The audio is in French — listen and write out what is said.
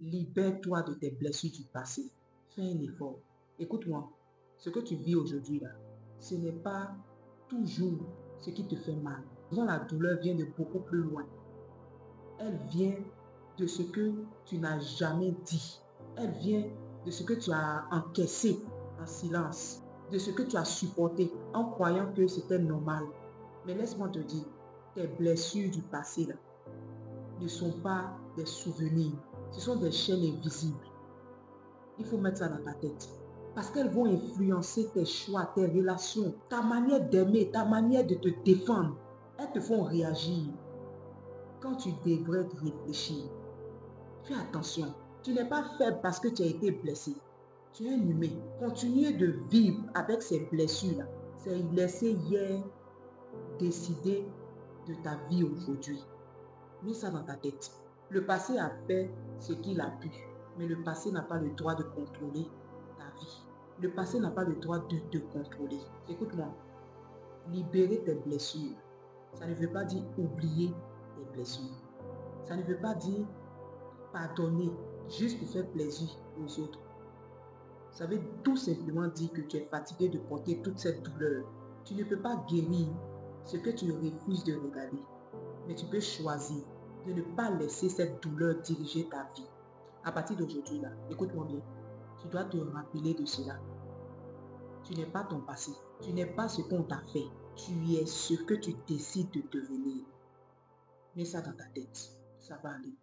Libère-toi de tes blessures du passé. Fais un effort. Écoute-moi, ce que tu vis aujourd'hui là, ce n'est pas toujours ce qui te fait mal. Souvent la douleur vient de beaucoup plus loin. Elle vient de ce que tu n'as jamais dit. Elle vient de ce que tu as encaissé en silence, de ce que tu as supporté en croyant que c'était normal. Mais laisse-moi te dire, tes blessures du passé là, ne sont pas des souvenirs, ce sont des chaînes invisibles. Il faut mettre ça dans ta tête. Parce qu'elles vont influencer tes choix, tes relations, ta manière d'aimer, ta manière de te défendre. Elles te font réagir quand tu devrais réfléchir. Fais attention. Tu n'es pas faible parce que tu as été blessé. Tu es un humain. Continuer de vivre avec ces blessures-là, c'est laisser hier décider de ta vie aujourd'hui. Mets ça dans ta tête. Le passé a fait ce qu'il a pu, mais le passé n'a pas le droit de contrôler ta vie. Le passé n'a pas le droit de te contrôler. Écoute-moi, libérer tes blessures, ça ne veut pas dire oublier tes blessures. Ça ne veut pas dire pardonner juste pour faire plaisir aux autres. Ça veut tout simplement dire que tu es fatigué de porter toute cette douleur. Tu ne peux pas guérir ce que tu refuses de regarder, mais tu peux choisir de ne pas laisser cette douleur diriger ta vie. À partir d'aujourd'hui, là, écoute-moi bien, tu dois te rappeler de cela. Tu n'es pas ton passé. Tu n'es pas ce qu'on t'a fait. Tu es ce que tu décides de devenir. Mets ça dans ta tête. Ça va aller.